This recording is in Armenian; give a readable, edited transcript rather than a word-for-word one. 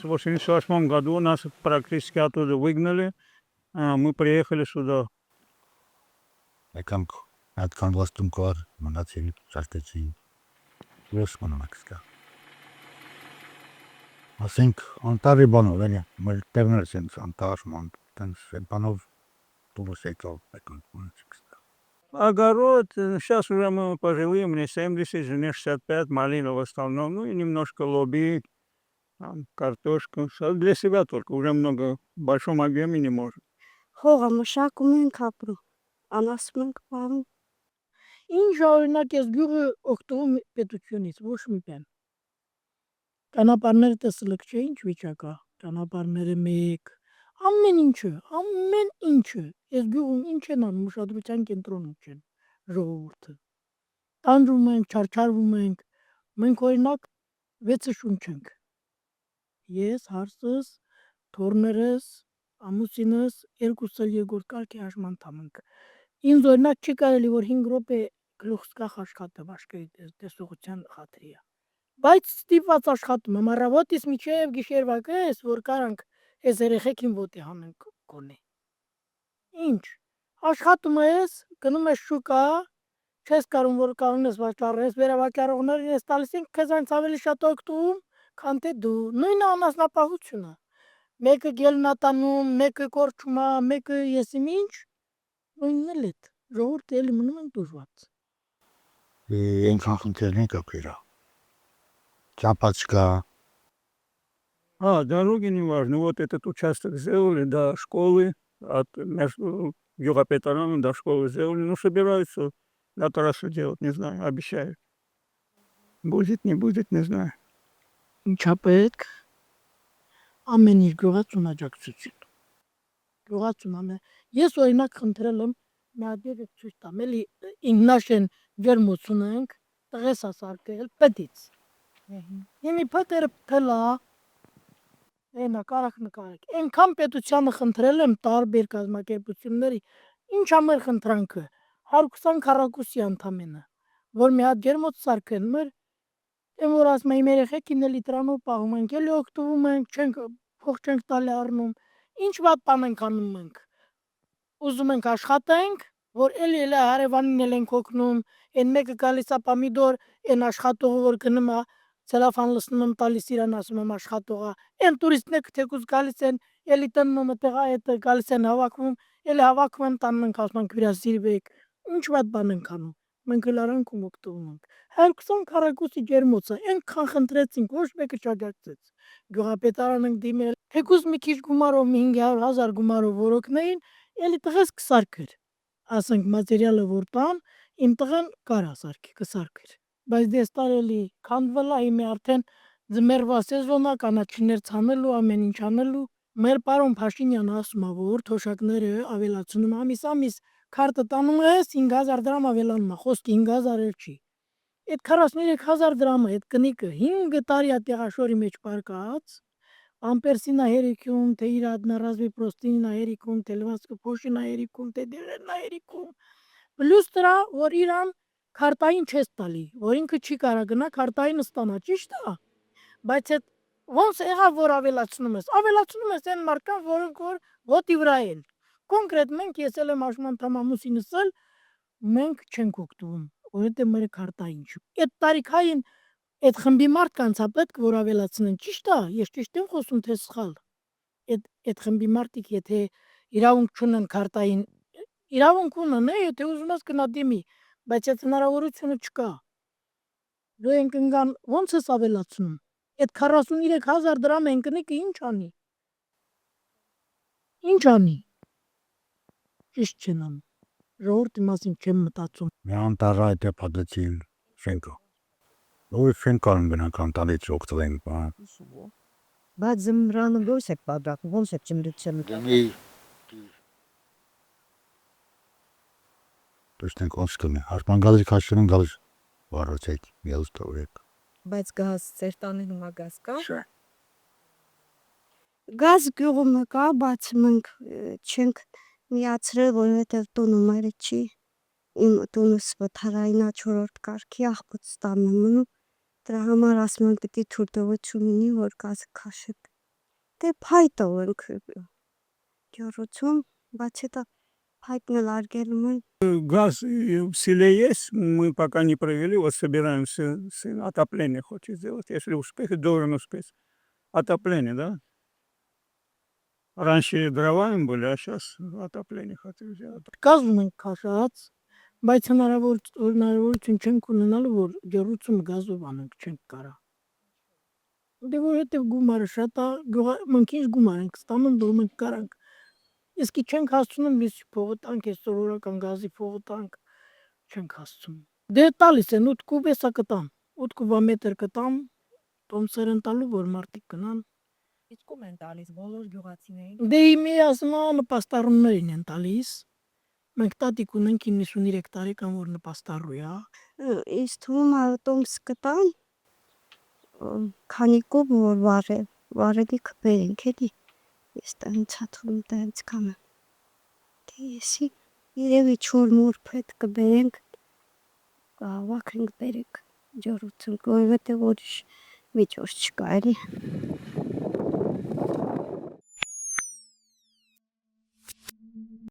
В 88 году нас практически оттуда выгнали. Мы приехали сюда. Եկանք այդքան վաստում կար, մնացի, շարժեցի, ուրս մնամակսկա։ Ասենք, անտարի բանով, էլի, մեր տեղներ սենց անտար, տենց բանով տուրս եկավ, եկանք մնացիքստա։ Огород, сейчас уже мы пожилые, мне 70, жене 65, малина в основном, ну и немножко лоби, там, картошку. Для себя только, уже много, в большом объеме не может. Հողը մշակում ենք ապրում, անասում ենք պարում։ Ինչ օրինակ ես գյուղը օգտվում պետությունից, ոչ մի բան։ Ճանապարհները տեսել եք, չէ՞, ինչ վիճակ է։ Ճանապարհները մեկ, ամեն ինչը։ Ես գյուղում ինչ են անում, ուշադրության կենտրոնում չեն ժողովուրդը։ Տանջում ենք, չարչարվում ենք։ Մենք օրինակ 6 շունչ ենք։ Ես, հարսս, թորներս, ամուսինս, երկուսը երկրորդ կարգի հաշմանդամ ենք։ Ինձ օրինակ չի կարելի, որ 5 րոպե գլուխս կախ աշխատեմ աշխարհի տեսողության խաթրիա։ Բայց ստիպված աշխատում եմ առավոտից մինչև գիշերվա կես, որ կարանք այս երեխեքին ոտի հանենք գոնե։ Ինչ։ Աշխատում ես, գնում ես շուկա, չես կարող որ կանոնես վաճառես, վերավաճառողներին ես տալիս են քեզանից ավելի շատ օգտվում, քան թե դու։ Նույնը անասնապահությունը։ Մեկը գելնատանում, մեկը կորչում է, մեկը եսիմ ինչ, նույնն էլ էդ։ Ժողովուրդը էլի մնում են դժվար։ Այնքան խնդիրներ կա քերա։ Ճապացկա։ Дороги не важно. Вот этот участок сделали до школы, от между Югопетараном до школы сделали. Ну, собираются на трассу делать, не знаю, обещают. Будет, не будет, не знаю. Ինչա պետք ամեն ինչ գյուղացուն աջակցություն։ Գյուղացուն ամեն։ Ես օրինակ խնդրել եմ մի հատ երեք ցույց տամ, էլի ինքնաշեն ջերմություն ենք, տղես ասարկել, պետից։ Իմի փոթերը փլա, այնա կարակ նկարեք։ Այնքան պետությանը խնդրել եմ տարբեր կազմակերպությունների, ինչ ամեր խնդրանքը, 120 քառակուսի ընդամենը, որ մի հատ ջերմոց սարքեն, մեր Եմ որ ասում եմ երեխեքին էլի դրանով պահում ենք, էլի օգտվում ենք, փող չենք տալի առնում, ինչ վատ բան ենք անում ենք։ Ուզում ենք աշխատենք, որ էլի հարևանին էլ ենք օգնում, այն մեկը գալիս է պամիդոր, այն աշխատողը որ գնում է, ցելոֆան լցնում եմ տալիս իրան ասում եմ աշխատողը, այն տուրիստները թեկուզ գալիս են, էլի տնումը տեղա այդ գալիս են հավաքում, էլի հավաքում են տանում ենք ասում ենք վիրասիրվեք, ինչ վատ բան ենք անում։ Մենք էլ արանք ու օգտվում ենք։ 120 քառակուսի ջերմոցը այնքան խնդրեցինք, ոչ մեկը չաջակցեց։ Գյուղապետարան ենք դիմել, թեկուզ մի քիչ գումարով 500,000 գումարով որոքներին, էլի տղես կսարքեր։ Ասենք մատերիալը որ տան, իմ տղան կարա սարքի, կսարքեր։ Բայց դες տարելի քանդվելա իմի արդեն ձմեռվա սեզոնա կանաչիներ ցանելու, ամեն ինչ անելու։ Մեր պարոն Փաշինյանը ասում է, որ թոշակները ավելացնում ամիս քարտը տանում ես 5,000 դրամ ավելանում է, խոսքի 5,000 էլ չի։ Այդ 43,000 դրամը, այդ կնիկը 5 տարի է տեղաշորի մեջ պարկած, ամպերսինա հերիքում, թե իր одноразовый простынա հերիքում, թե լվացքը փոշինա հերիքում, թե դեղերնա հերիքում։ Պլյուս դրա, որ իրան քարտային չես տալի, որ ինքը չի կարա գնա քարտային ստանա, ճիշտ է։ Բայց այդ ոնց եղավ որ ավելացնում ես այն մարդկանց, որոնք որ ոտի վրա են։ Կոնկրետ մենք ես էլ եմ աշմանդամ ամուսինս էլ մենք չենք օգտվում, որովհետև մեր քարտային չի։ Այդ տարիքային այդ խմբի մարդկանց է պետք որ ավելացնեն, ճիշտ է, ես ճիշտ եմ խոսում թե սխալ։ Այդ խմբի մարդիկ եթե իրավունք չունեն քարտային, իրավունք ունեն, եթե ուզում ես գնա դիմի, բայց այդ հնարավորությունը չկա։ Դու ենք ընկան ոնց ես ավելացնում։ Այդ 43,000 դրամ են կնիկը ինչ անի։ Ինչ անի։ Ճիշտ չեն անում։ Ժողովրդի մասին չեմ մտածում։ Մի անտառ այդ է պատեցիլ շենքը։ Ո՞ր շենքան բնական տալից օգտվեն, բան։ Բայց զմրանը ո՞րս է պատրաստում, ոնց է ճմրությունը։ Դեմի Դուստենք ոնցքն է, հարման գալիս քաշում գալիս վարոցեք, միած տորեք։ Բայց գազ ծեր տանը հիմա գազ կա։ Գազ գյուղում կա, բայց մենք չենք միացրել, որովհետև տունը մայրը չի։ Իմ տունս վթարայինա 4-րդ կարգի աղբոց տանն մնում։ Դրա համար ասում են պիտի թույլտվություն ունի, որ գազը քաշեք։ Դե փայտով ենք ջորոցում, բայց հետո փայտն էլ արգելում են։ Газ в селе есть, мы пока не провели, вот собираемся отопление хочет сделать, если успеет, должен успеть. Отопление, да? Раньше дровами были, а сейчас отопление хотим сделать. Կազմում ենք քաշած, բայց հնարավորություն չենք ունենալու, որ ջեռուցումը գազով անենք, չենք կարա։ Դե որովհետև գումարը շատ է, մենք ինչ գումար ենք ստանում, որ մենք կարանք։ Իսկ չենք հասցնում միս փողը տանք, այսօր օրական գազի փողը տանք, չենք հասցնում։ Դե տալիս են 8 կուբ էսա կտամ, 8 կուբամետր կտամ, տոմսեր են տալու, որ մարդիկ գնան։ Իսկ ում են տալիս բոլոր գյուղացիներին։ Դե իմի ասում նպաստառուներին են տալիս։ Մենք տատիկ ունենք 93 տարեկան, որ նպաստառու է։ Ինձ թվում է տոմս կտան, քանի կուբ որ վարելիք բերենք էլի։ Ես տենց հաթվում տենց կանը։ Դե եսի երևի չոր մոր փետ կբերենք, կհավաքենք բերենք ջորուցում, որովհետև ուրիշ միջոց չկա էլի։